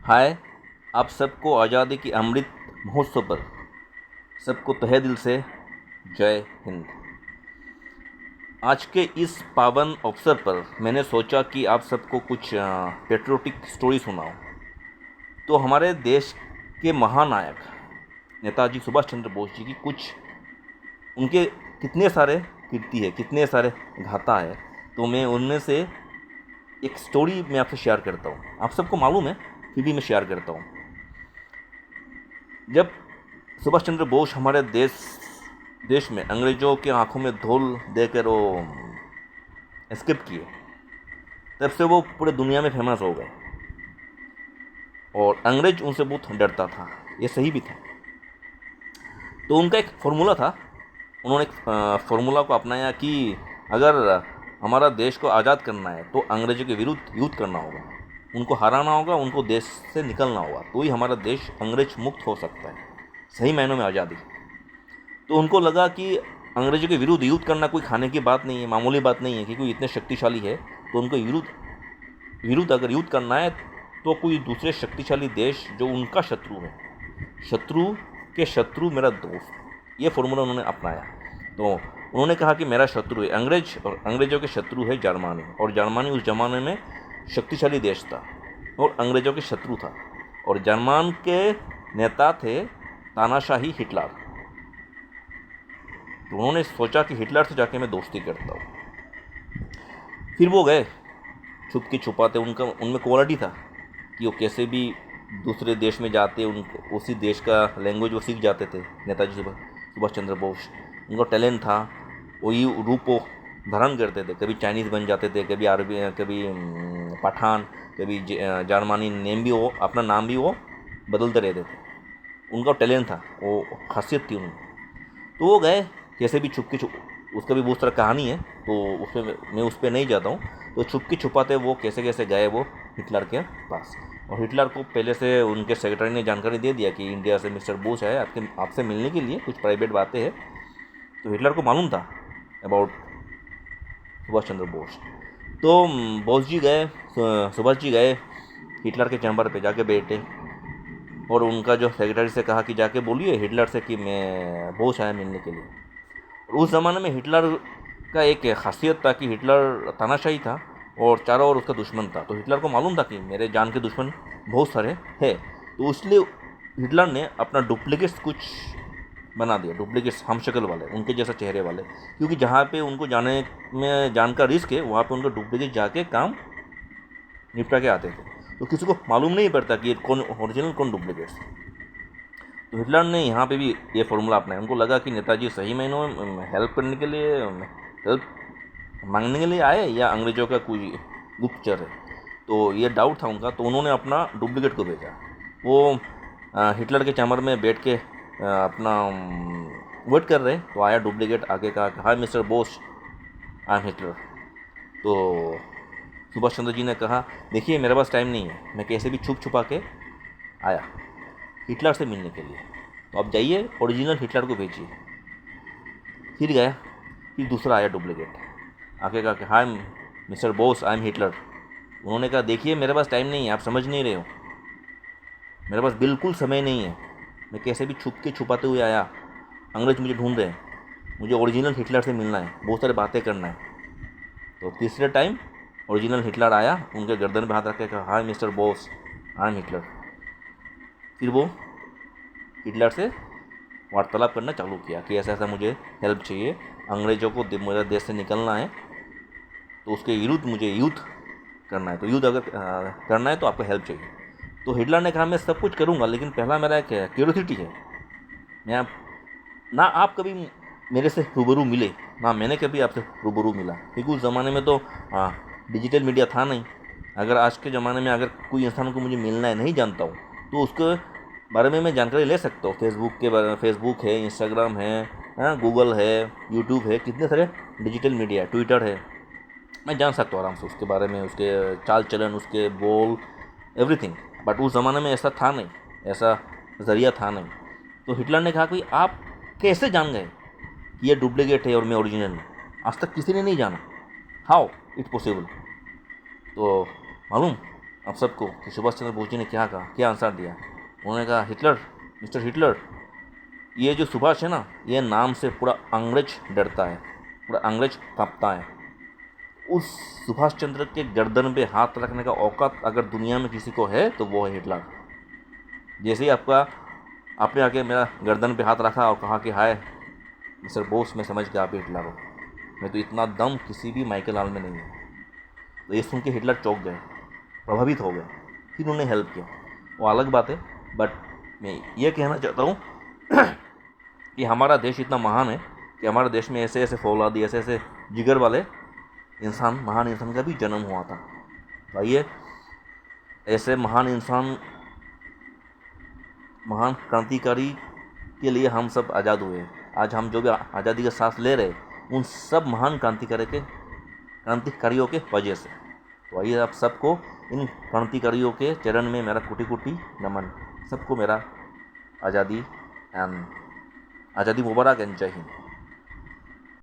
हाय। आप सबको आज़ादी की अमृत महोत्सव पर सबको तहे दिल से जय हिंद। आज के इस पावन अवसर पर मैंने सोचा कि आप सबको कुछ पेट्रियोटिक स्टोरी सुनाऊं। तो हमारे देश के महानायक नेताजी सुभाष चंद्र बोस जी की कुछ उनके कितने सारे कीर्ति है, कितने सारे गाथा है, तो मैं उनमें से एक स्टोरी मैं आपसे शेयर करता हूँ। आप सबको मालूम है, फिर भी मैं शेयर करता हूँ। जब सुभाष चंद्र बोस हमारे देश में अंग्रेज़ों के आंखों में धूल देकर वो एस्केप किए, तब से वो पूरे दुनिया में फेमस हो गए और अंग्रेज उनसे बहुत डरता था। ये सही भी था। तो उनका एक फॉर्मूला था। उन्होंने एक फॉर्मूला को अपनाया कि अगर हमारा देश को आज़ाद करना है तो अंग्रेज़ों के विरुद्ध युद्ध करना होगा, उनको हराना होगा, उनको देश से निकलना होगा, तो ही हमारा देश अंग्रेज मुक्त हो सकता है, सही मायनों में आज़ादी। तो उनको लगा कि अंग्रेज़ों के विरुद्ध युद्ध करना कोई खाने की बात नहीं है, मामूली बात नहीं है कि कोई इतने शक्तिशाली है, तो उनको विरुद्ध अगर युद्ध करना है तो कोई दूसरे शक्तिशाली देश जो उनका शत्रु है, शत्रु के शत्रु मेरा दोस्त, ये फॉर्मूला उन्होंने अपनाया। तो उन्होंने कहा कि मेरा शत्रु है अंग्रेज और अंग्रेज़ों के शत्रु है जर्मनी, और जर्मनी उस ज़माने में शक्तिशाली देश था और अंग्रेज़ों के शत्रु था, और जर्मन के नेता थे तानाशाही हिटलर। तो उन्होंने सोचा कि हिटलर से जाके मैं दोस्ती करता हूँ। फिर वो गए छुप के छुपाते। उनमें क्वालिटी था कि वो कैसे भी दूसरे देश में जाते, उनको उसी देश का लैंग्वेज वो सीख जाते थे। नेताजी सुभाष चंद्र बोस, उनका टैलेंट था, वही रूप वो धारण करते थे। कभी चाइनीज़ बन जाते थे, कभी अरबी, कभी पठान, कभी जर्मनी नेम भी वो अपना नाम भी वो बदलते रहते थे। उनका टैलेंट था, वो खासियत थी उनमें। तो वो गए कैसे भी छुप के उसका भी बहुत सारा कहानी है, तो उसमें मैं उस पर नहीं जाता हूँ। तो छुप के छुपाते वो कैसे कैसे गए वो हिटलर के पास, और हिटलर को पहले से उनके सेक्रेटरी ने जानकारी दे दिया कि इंडिया से मिस्टर बोस है आपसे मिलने के लिए, कुछ प्राइवेट बातें हैं। तो हिटलर को मालूम था अबाउट सुभाष चंद्र बोस। तो सुभाष जी गए हिटलर के चैम्बर पे जाके बैठे, और उनका जो सेक्रेटरी से कहा कि जाके बोलिए हिटलर से कि मैं बोस आया मिलने के लिए। और उस ज़माने में हिटलर का एक खासियत था कि हिटलर तानाशाही था और चारों ओर उसका दुश्मन था। तो हिटलर को मालूम था कि मेरे जान के दुश्मन बहुत सारे हैं, तो इसलिए हिटलर ने अपना डुप्लीकेट्स कुछ बना दिया, डुप्लीकेट्स हम शक्ल वाले, उनके जैसा चेहरे वाले, क्योंकि जहाँ पे उनको जान का रिस्क है वहाँ पे उनको डुप्लीकेट जाके काम निपटा के आते थे। तो किसी को मालूम नहीं पड़ता कि कौन ओरिजिनल कौन डुप्लीकेट्स। तो हिटलर ने यहाँ पे भी ये फॉर्मूला अपनाया। उनको लगा कि नेताजी सही मायनों में हेल्प करने के लिए, हेल्प मांगने के लिए आए या अंग्रेज़ों का कोई गुप्तचर है, तो ये डाउट था उनका। तो उन्होंने अपना डुप्लीकेट को भेजा। वो हिटलर के चैम्बर में बैठ के अपना वेट कर रहे, तो आया डुप्लीकेट, आके कहा हाय mister Bose, I am Hitler. तो सुभाष चंद्र जी ने कहा देखिए मेरे पास टाइम नहीं है, मैं कैसे भी छुप छुपा के आया हिटलर से मिलने के लिए, तो आप जाइए ओरिजिनल हिटलर को भेजिए। फिर गया, फिर दूसरा आया डुप्लीकेट, आके कहा कि हाय mister Bose, I am Hitler. उन्होंने कहा देखिए मेरे पास टाइम नहीं है, आप समझ नहीं रहे हो, मेरे पास बिल्कुल समय नहीं है, मैं कैसे भी छुपाते हुए आया, अंग्रेज मुझे ढूंढ रहे हैं, मुझे ओरिजिनल हिटलर से मिलना है, बहुत सारी बातें करना है। तो तीसरे टाइम ओरिजिनल हिटलर आया, उनके गर्दन पे हाथ रख के कहा हाय mister Bose, I am Hitler. फिर वो हिटलर से वार्तालाप करना चालू किया कि ऐसा ऐसा मुझे हेल्प चाहिए, अंग्रेज़ों को मेरे देश से निकलना है, तो उसके विरुद्ध मुझे युद्ध करना है, तो युद्ध अगर करना है तो आपको हेल्प चाहिए। तो हिटलर ने कहा मैं सब कुछ करूँगा, लेकिन पहला मेरा एक क्यूरियोसिटी है, मैं ना आप कभी मेरे से रूबरू मिले, ना मैंने कभी आपसे रूबरू मिला, क्योंकि उस ज़माने में तो डिजिटल मीडिया था नहीं। अगर आज के ज़माने में अगर कोई इंसान को मुझे मिलना है, नहीं जानता हूँ, तो उसके बारे में मैं जानकारी ले सकता हूँ। फेसबुक है, इंस्टाग्राम है, गूगल है, यूट्यूब है, कितने सारे डिजिटल मीडिया, ट्विटर है, मैं जान सकता हूँ आराम से उसके बारे में, उसके चाल चलन, उसके बोल, एवरीथिंग। बट उस ज़माने में ऐसा था नहीं, ऐसा ज़रिया था नहीं। तो हिटलर ने कहा कि आप कैसे जान गए कि ये डुप्लीकेट है और मैं ओरिजिनल हूँ? आज तक किसी ने नहीं जाना, हाउ इट पॉसिबल? तो मालूम आप सबको कि सुभाष चंद्र बोस जी ने क्या कहा, क्या आंसर दिया। उन्होंने कहा हिटलर, मिस्टर हिटलर, ये जो सुभाष है ना, ये नाम से पूरा अंग्रेज डरता है, पूरा अंग्रेज कांपता है। उस सुभाष चंद्र के गर्दन पे हाथ रखने का औकात अगर दुनिया में किसी को है तो वो है हिटलर। जैसे ही आपने आके मेरा गर्दन पे हाथ रखा और कहा कि हाय मिस्टर बोस, मैं समझ गया आप हिटलर हो, मैं तो इतना दम किसी भी माइकल हॉल में नहीं है। तो ये सुन के हिटलर चौंक गए, प्रभावित हो गए, फिर उन्होंने हेल्प किया, वो अलग बात है। बट मैं ये कहना चाहता हूँ कि हमारा देश इतना महान है कि हमारे देश में ऐसे ऐसे फौलादी, ऐसे ऐसे जिगर वाले इंसान, महान इंसान का भी जन्म हुआ था। तो आइए ऐसे महान इंसान, महान क्रांतिकारी के लिए हम सब आज़ाद हुए। आज हम जो भी आज़ादी का सांस ले रहे उन सब महान क्रांतिकारियों के वजह से। तो आइए आप सबको इन क्रांतिकारियों के चरण में मेरा कोटि कोटि नमन। सबको मेरा आज़ादी मुबारक एंड जय हिंद।